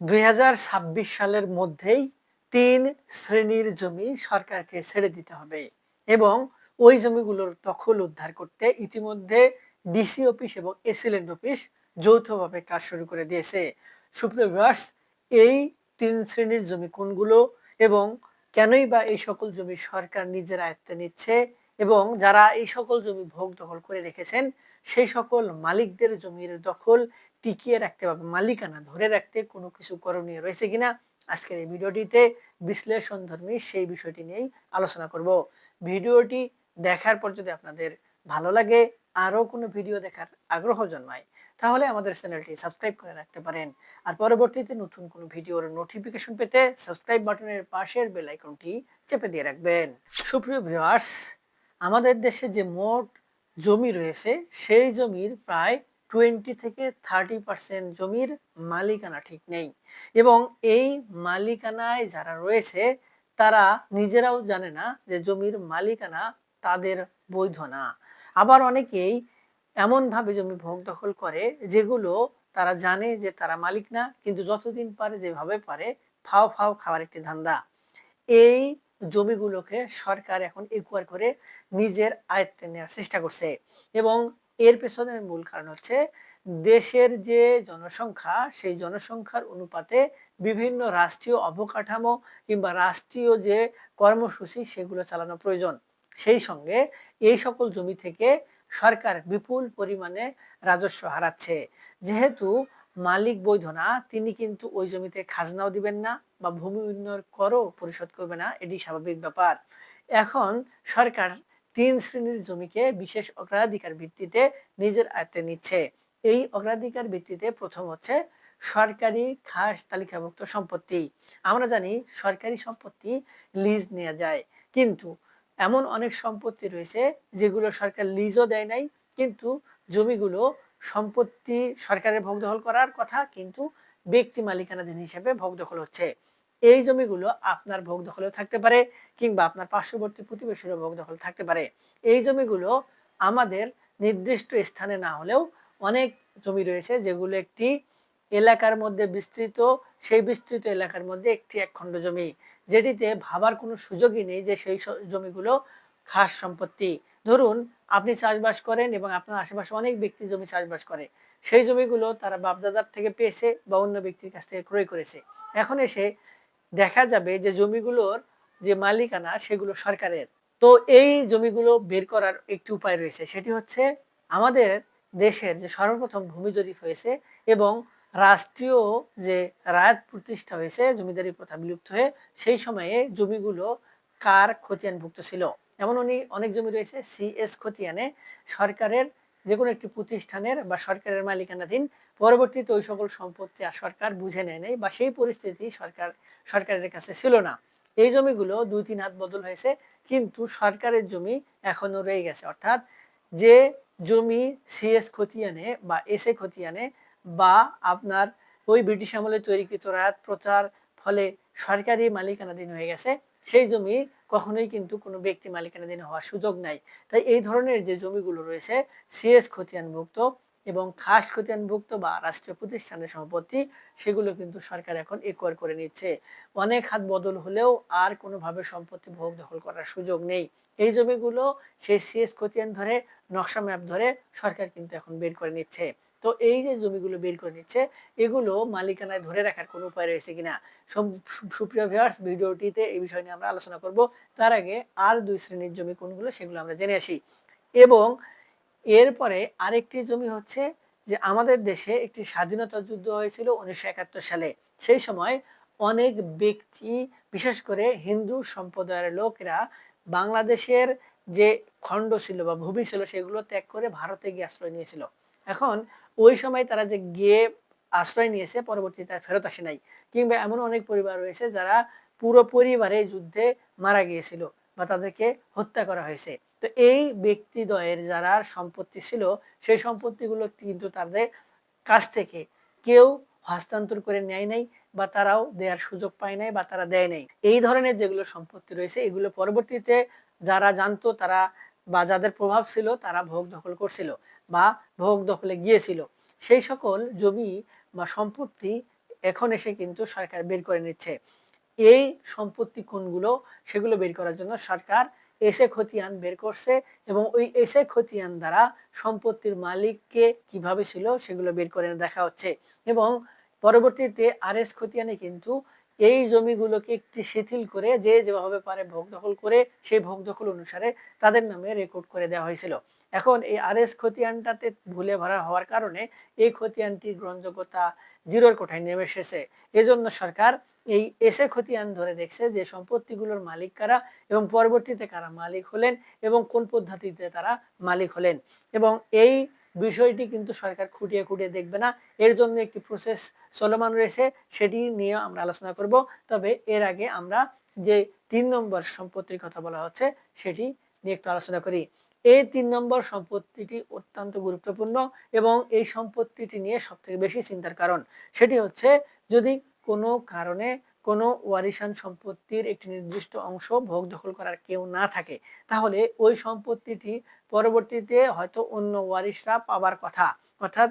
2026 সালের মধ্যেই ৩ শ্রেণীর জমি সরকারকে ছেড়ে দিতে হবে এবং ওই জমিগুলোর দখল উদ্ধার করতে ইতিমধ্যে ডিসি অফিস এবং এসিল্যান্ড অফিস যৌথভাবে কাজ শুরু করে দিয়েছে। সুপ্রিয় ভিউয়ার্স, এই ৩ শ্রেণীর জমি কোনগুলো এবং কেনই বা এই সকল জমি সরকার নিজের আয়ত্তে নিচ্ছে এবং যারা এই সকল জমি ভোগ দখল করে রেখেছেন সেই সকল মালিকদের জমির দখল টিকিয়ে রাখতে বা মালিকানা ধরে রাখতে কোনো কিছু করণীয় রয়েছে কিনা আজকের এই ভিডিওটিতে বিশ্লেষণধর্মী সেই বিষয়টি নিয়েই আলোচনা করব। ভিডিওটি দেখার পর যদি আপনাদের ভালো লাগে, আরও কোনো ভিডিও দেখার আগ্রহ জন্মায়, তাহলে আমাদের চ্যানেলটি সাবস্ক্রাইব করে রাখতে পারেন। আর পরবর্তীতে নতুন কোনো ভিডিওর নোটিফিকেশন পেতে সাবস্ক্রাইব বাটনের পাশের বেল আইকনটি চেপে দিয়ে রাখবেন। সুপ্রিয় ভিউয়ার্স, আমাদের দেশে যে মোট জমি রয়েছে সেই জমির প্রায় 20 থেকে 30% জমির মালিকানা ঠিক নেই এবং এই মালিকানায় যারা রয়েছে তারা নিজেরাও জানে না যে জমির মালিকানা তাদের বৈধ না। আবার অনেকেই এমনভাবে জমি ভোগ দখল করে যেগুলো তারা জানে যে তারা মালিক না, কিন্তু যতদিন পারে যেভাবে পারে ফাও ফাও খাওয়ার একটি ধান্দা। এই জমিগুলোকে সরকার এখন একুয়ার করে নিজের আয়ত্তে নেওয়ার চেষ্টা করছে এবং এর পেছনের মূল কারণ হচ্ছে দেশের যে জনসংখ্যা সেই জনসংখ্যার অনুপাতে বিভিন্ন রাষ্ট্রীয় অবকাঠামো কিংবা রাষ্ট্রীয় যে কর্মসূচি সেগুলো চালানো প্রয়োজন। সেই সঙ্গে এই সকল জমি থেকে সরকার বিপুল পরিমাণে রাজস্ব হারাচ্ছে। যেহেতু মালিক বৈধ না, তিনি কিন্তু ওই জমিতে খাজনাও দিবেন না বা ভূমি উন্নয়ন করও পরিশোধ করবে না, এটি স্বাভাবিক ব্যাপার। এখন সরকার ৩ শ্রেণীর জমিকে বিশেষ অগ্রাধিকার ভিত্তিতে নিজের আয়ত্তে নিচ্ছে। এই অগ্রাধিকার ভিত্তিতে প্রথম হচ্ছে সরকারি খাস তালিকাভুক্ত সম্পত্তি। আমরা জানি সরকারি সম্পত্তি লিজ নেওয়া যায়, কিন্তু এমন অনেক সম্পত্তি রয়েছে যেগুলো সরকার লিজও দেয় নাই, কিন্তু জমিগুলো সম্পত্তি সরকারের ভোগ দখল করার কথা, কিন্তু ব্যক্তি মালিকানাধীন হিসেবে ভোগ দখল হচ্ছে। এই জমিগুলো আপনার ভোগ দখলেও থাকতে পারে কিংবা আপনার পার্শ্ববর্তী প্রতিবেশীরও ভোগ দখল থাকতে পারে। এই জমিগুলো আমাদের নির্দিষ্ট স্থানে না হলেও অনেক জমি রয়েছে যেগুলো একটি এলাকার মধ্যে বিস্তৃত, সেই বিস্তৃত এলাকার মধ্যে একটি একখণ্ড জমি, যেটিতে ভাবার কোনো সুযোগই নেই যে সেই জমিগুলো খাস সম্পত্তি। ধরুন আপনি চাষবাস করেন এবং আপনার আশেপাশে অনেক ব্যক্তি জমি চাষবাস করে, সেই জমিগুলো তারা বাপদাদার থেকে পেয়েছে বা অন্য ব্যক্তির কাছ থেকে ক্রয় করেছে। এখন এসে দেখা যাবে যে জমিগুলোর যে মালিকানা সেগুলো সরকারের। তো এই জমিগুলো বের করার একটি উপায় রয়েছে, সেটি হচ্ছে আমাদের দেশের যে সর্বপ্রথম ভূমি জরিপ হয়েছে এবং রাষ্ট্রীয় যে রায়ত প্রতিষ্ঠা হয়েছে জমিদারি প্রথা বিলুপ্ত হয়ে, সেই সময়ে জমিগুলো কার খতিয়ানভুক্ত ছিল। এমন অনেক জমি রয়েছে সিএস খতিয়ানে সরকারের যে কোনো একটি প্রতিষ্ঠানের বা সরকারের মালিকানাধীন, পরবর্তীতে ওই সকল সম্পত্তি আর সরকার বুঝে নেয় নাই বা সেই পরিস্থিতি সরকারের কাছে ছিল না। এই জমিগুলো 2-3 হাত বদল হয়েছে, কিন্তু সরকারের জমি এখনো রয়ে গেছে। অর্থাৎ যে জমি সিএস খতিয়ানে বা এসএ খতিয়ানে বা আপনার ওই ব্রিটিশ আমলে তৈরিকৃত রায়ত প্রথার ফলে সরকারি মালিকানাধীন হয়ে গেছে, সেই জমি কখনোই কিন্তু কোনো ব্যক্তি মালিকানাধীন হওয়ার সুযোগ নাই। তাই এই ধরনের যে জমিগুলো রয়েছে সিএস খতিয়ানভুক্ত এবং খাস খতিয়ানভুক্ত বা রাষ্ট্রীয় প্রতিষ্ঠানের সম্পত্তি, সেগুলো কিন্তু সরকার এখন একোয়ার করে নিচ্ছে। অনেক হাত বদল হলেও আর কোনোভাবে সম্পত্তি ভোগ দখল করার সুযোগ নেই। এই জমিগুলো সেই সিএস খতিয়ান ধরে, নকশা ম্যাপ ধরে সরকার কিন্তু এখন বের করে নিচ্ছে। তো এই যে জমিগুলো বের করে নিচ্ছে, এগুলো মালিকানায় ধরে রাখার কোনো উপায় রয়েছে কিনা। সুপ্রিয় ভিউয়ার্স, ভিডিওটিতে এই বিষয় নিয়ে আমরা আলোচনা করব। তার আগে আর 2 শ্রেণীর জমি কোনগুলো সেগুলো আমরা জেনে আসি। এবং এরপরে আরেকটি জমি হচ্ছে যে আমাদের দেশে একটি স্বাধীনতা যুদ্ধ হয়েছিল 1971 সালে। সেই সময় অনেক ব্যক্তি, বিশেষ করে হিন্দু সম্প্রদায়ের লোকেরা বাংলাদেশের যে খণ্ড ছিল বা ভূমি ছিল সেগুলো ত্যাগ করে ভারতে গিয়ে আশ্রয় নিয়েছিল। এখন ওই সময় তারা যে গিয়ে আশ্রয় নিয়েছে পরবর্তীতে তার ফেরত আসে নাই, কিংবা এমন অনেক পরিবার রয়েছে যারা পুরো পরিবারে যুদ্ধে মারা গিয়েছিল বা তাদেরকে হত্যা করা হয়েছে। তো এই ব্যক্তিদ্বয়ের যারা সম্পত্তি ছিল সেই সম্পত্তিগুলো কিন্তু তাদের কাছ থেকে কেউ হস্তান্তর করে নেয় নাই বা তারাও দেওয়ার সুযোগ পায় নাই বা তারা দেয় নাই। এই ধরনের যেগুলো সম্পত্তি রয়েছে এগুলো পরবর্তীতে যারা জানতো তারা বা যাদের প্রভাব ছিল তারা ভোগ দখল করছিল বা ভোগ দখলে গিয়েছিল। সেই সকল জমি বা সম্পত্তি এখন এসে কিন্তু সরকার বের করে নিচ্ছে। এই সম্পত্তি কোনগুলো সেগুলো বের করার জন্য সরকার এসে খতিয়ান বের করছে এবং ওই এসে খতিয়ান দ্বারা সম্পত্তির মালিককে কিভাবে ছিল সেগুলো বের করে দেখা হচ্ছে এবং পরবর্তীতে আরএস খতিয়ানে কিন্তু এই জমিগুলোকে একটি শিথিল করে যে যেভাবে পারে ভোগ দখল করে সেই ভোগ দখল অনুসারে তাদের নামে রেকর্ড করে দেওয়া হয়েছিল। এখন এই আরএস খতিয়ানটাতে ভুলে ভরা হওয়ার কারণে এই খতিয়ানটির গ্রহণযোগ্যতা জিরোর কোঠায় নেমে এসেছে। এজন্য সরকার এই এসে খতিয়ান ধরে দেখছে যে সম্পত্তিগুলোর মালিক কারা এবং পরবর্তীতে কারা মালিক হলেন এবং কোন পদ্ধতিতে তারা মালিক হলেন এবং এই বিষয়টি কিন্তু সরকার খুঁটিয়ে খুঁটিয়ে দেখবে না। এর জন্য একটি প্রসেস চলমান রয়েছে, সেটি নিয়ে আমরা আলোচনা করব। তবে এর আগে আমরা যে ৩ নম্বর সম্পত্তির কথা বলা হচ্ছে সেটি নিয়ে একটু আলোচনা করি। এই ৩ নম্বর সম্পত্তিটি অত্যন্ত গুরুত্বপূর্ণ এবং এই সম্পত্তিটি নিয়ে সবথেকে বেশি চিন্তার কারণ সেটি হচ্ছে যদি কোনো কারণে কোনো ওয়ারিশান সম্পত্তির একটি নির্দিষ্ট অংশ ভোগ দখল করার কেউ না থাকে, তাহলে ওই সম্পত্তিটি পরবর্তীতে হয়তো অন্য ওয়ারিশরা পাবার কথা। অর্থাৎ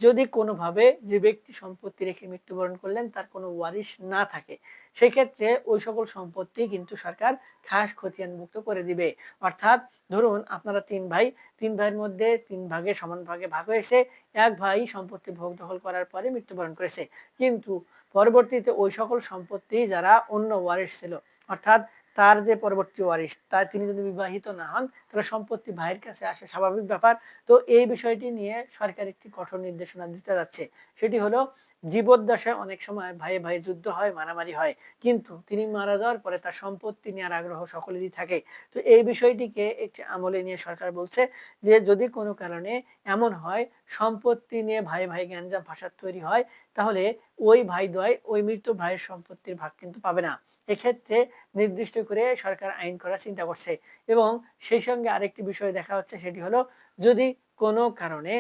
যদি কোনোভাবে যে ব্যক্তি সম্পত্তি রেখে মৃত্যুবরণ করলেন তার কোনো ওয়ারিশ না থাকে, সেক্ষেত্রে ওই সকল সম্পত্তি কিন্তু সরকার খাস খতিয়ানভুক্ত করে দিবে। অর্থাৎ ধরুন আপনারা ৩ ভাই, ৩ ভাইয়ের মধ্যে ৩ ভাগে সমান ভাগে ভাগ হয়েছে। এক ভাই সম্পত্তি ভোগ দখল করার পরে মৃত্যুবরণ করেছে, কিন্তু পরবর্তীতে ওই সকল সম্পত্তি যারা অন্য ওয়ারিশ ছিল, অর্থাৎ তার যে পরবর্তী ওয়ারিশ তিনি যদি বিবাহিত না হন তাহলে সম্পত্তি ভাইয়ের কাছে আসে, স্বাভাবিক ব্যাপার। তো এই বিষয়টি নিয়ে সরকার একটি কঠোর নির্দেশনা দিতে যাচ্ছে। সেটি হলো জীবদ্দশায় অনেক সময় ভাইয়ে ভাইয়ে যুদ্ধ হয়, মারামারি হয়, কিন্তু তিনি মারা যাওয়ার পরে তার সম্পত্তি নেওয়ার আগ্রহ সকলেরই থাকে। তো এই বিষয়টিকে একটি আমলে নিয়ে সরকার বলছে যে যদি কোনো কারণে এমন হয় সম্পত্তি নিয়ে ভাই ভাই গ্যাঞ্জাম ফাসাদ তৈরি হয়, তাহলে ওই ভাইদ্বয় ওই মৃত ভাইয়ের সম্পত্তির ভাগ কিন্তু পাবে না। এক্ষেত্রে নির্দিষ্ট করে সরকার আইন করার চিন্তা করছে এবং সেই সঙ্গে আরেকটি বিষয় দেখা হচ্ছে, সেটি হলো যদি কোনো কারণে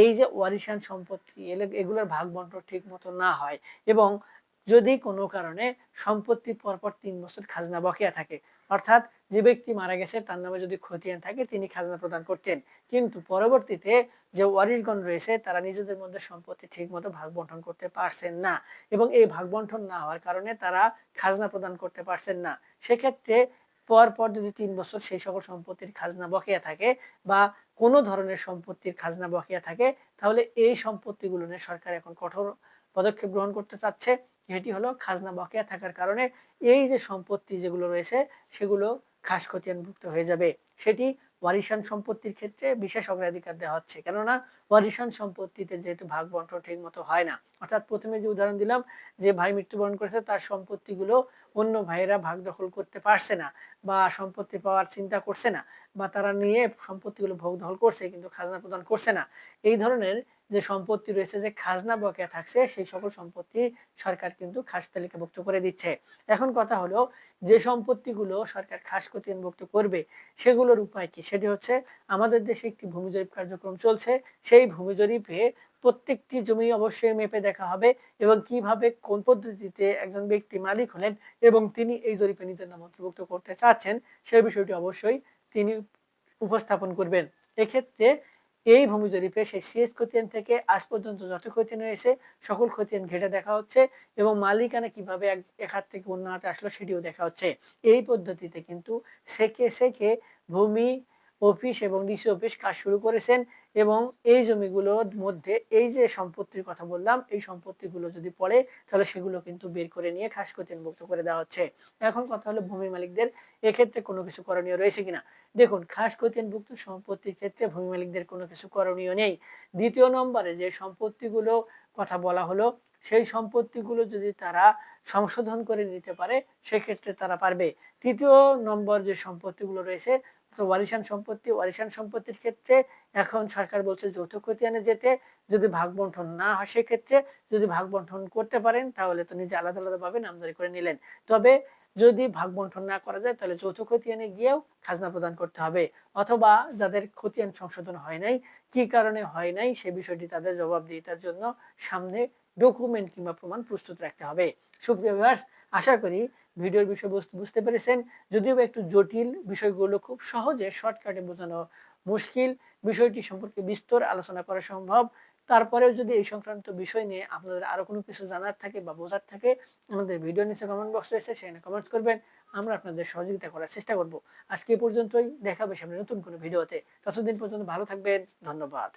এই যে ওয়ারিশান সম্পত্তি এগুলোর ভাগ বন্টন ঠিক মতো না হয় এবং যদি কোনো কারণে সম্পত্তির পরপর ৩ বছর খাজনা বকেয়া থাকে, অর্থাৎ যে ব্যক্তি মারা গেছে তার নামে যদি খতিয়ান থাকে তিনি খাজনা প্রদান করতেন, কিন্তু পরবর্তীতে যে ওয়ারিশগণ রয়েছে তারা নিজেদের মধ্যে সম্পত্তি ঠিক মতো ভাগ বন্টন করতে পারছেন না এবং এই ভাগ বন্টন না হওয়ার কারণে তারা খাজনা প্রদান করতে পারছেন না। সেক্ষেত্রে পর যদি ৩ বছর সেই সকল সম্পত্তির খাজনা বকেয়া থাকে বা কোনো ধরনের সম্পত্তির খাজনা বকেয়া থাকে, তাহলে এই সম্পত্তিগুলো নিয়ে সরকার এখন কঠোর পদক্ষেপ গ্রহণ করতে চাচ্ছে। এটি হলো খাজনা বকেয়া থাকার কারণে এই যে সম্পত্তি যেগুলো রয়েছে সেগুলো খাস খতিয়ানভুক্ত হয়ে যাবে। সেটি ওয়ারিশান সম্পত্তির ক্ষেত্রে বিশেষ অগ্রাধিকার দেওয়া হচ্ছে, কেননা ওয়ারিশান সম্পত্তিতে যেহেতু ভাগ বন্টন ঠিক মতো হয় না। অর্থাৎ প্রথমে যে উদাহরণ দিলাম যে ভাই মৃত্যুবরণ করেছে তার সম্পত্তিগুলো অন্য ভাইয়েরা ভাগ দখল করতে পারছে না বা সম্পত্তি পাওয়ার চিন্তা করছে না বা তারা নিয়ে সম্পত্তিগুলো ভোগ দখল করছে কিন্তু খাজনা প্রদান করছে না। এই ধরনের যে সম্পত্তি রয়েছে যে খাজনা বকেয়া থাকছে সেই সকল সম্পত্তি সরকার কিন্তু খাস তালিকাভুক্ত করে দিচ্ছে। এখন কথা হলো যে সম্পত্তিগুলো সরকার খাস খতিয়ানভুক্ত করবে সেগুলোর উপায় কি? সেটি হচ্ছে আমাদের দেশে একটি ভূমি জরিপ কার্যক্রম চলছে। সেই ভূমি জরিপে প্রত্যেকটি জমি অবশ্যই মেপে দেখা হবে এবং কিভাবে কোন পদ্ধতিতে একজন ব্যক্তি মালিক হলেন এবং তিনি এই জরিপে নিজের নাম অন্তর্ভুক্ত করতে চাচ্ছেন সেই বিষয়টি অবশ্যই তিনি উপস্থাপন করবেন। এক্ষেত্রে এই ভূমি জরিপে সেই সিএস খতিয়ান থেকে আজ পর্যন্ত যত খতিয়ান হয়েছে সকল খতিয়ান ঘেঁটে দেখা হচ্ছে এবং মালিকানা কিভাবে এক হাত থেকে অন্য হাতে আসলো সেটিও দেখা হচ্ছে। এই পদ্ধতিতে কিন্তু সেকে ভূমি অফিস এবং ডিসি অফিস কাজ শুরু করেছেন এবং এই জমিগুলোর মধ্যে এই যে সম্পত্তির কথা বললাম এই সম্পত্তিগুলো যদি পড়ে তাহলে সেগুলো কিন্তু বের করে নিয়ে খাস খতিয়ানভুক্ত করে দেওয়া হচ্ছে। এখন কথা হলো ভূমি মালিকদের এক্ষেত্রে কোনো কিছু করণীয় রয়েছে কিনা। দেখুন, খাস খতিয়ানভুক্ত সম্পত্তির ক্ষেত্রে ভূমি মালিকদের কোনো কিছু করণীয় নেই। দ্বিতীয় নম্বরে যে সম্পত্তিগুলো কথা বলা হলো সেই সম্পত্তিগুলো যদি তারা সংশোধন করে নিতে পারে সেক্ষেত্রে তারা পারবে। তৃতীয় নম্বর যে সম্পত্তিগুলো রয়েছে ওয়ারিশান সম্পত্তি, ওয়ারিশান সম্পত্তির ক্ষেত্রে এখন সরকার বলছে যৌথ খতিয়ানে যেতে, যদি ভাগ বন্টন না হয় সেক্ষেত্রে যদি ভাগ বন্টন করতে পারেন তাহলে তো নিজে আলাদা আলাদাভাবে নামজারি করে নিলেন। তবে যদি ভাগ বন্টন না করা যায় তাহলে যৌথ খতিয়ানে গিয়েও খাজনা প্রদান করতে হবে, অথবা যাদের খতিয়ান সংশোধন হয় নাই, কি কারণে হয় নাই সে বিষয়টি তাদের জবাবদিহিতার জন্য সামনে ডকুমেন্ট কিংবা প্রমাণ প্রস্তুত রাখতে হবে। সুপ্রিয় ভিউয়ার্স, আশা করি ভিডিওর বিষয়বস্তু বুঝতে পেরেছেন। যদিও একটু জটিল, বিষয়গুলো খুব সহজে শর্টকাটে বোঝানো মুশকিল, বিষয়টি সম্পর্কে বিস্তর আলোচনা করা সম্ভব, তারপরেও যদি এই সংক্রান্ত বিষয় নিয়ে আপনাদের আরো কোনো কিছু জানার থাকে বা বোঝার থাকে, আমাদের ভিডিও নিচে কমেন্ট বক্স রয়েছে, সেখানে কমেন্টস করবেন। আমরা আপনাদের সহযোগিতা করার চেষ্টা করব। আজকে এ পর্যন্তই, দেখা হবে সামনে নতুন কোনো ভিডিওতে। ততদিন পর্যন্ত ভালো থাকবেন। ধন্যবাদ।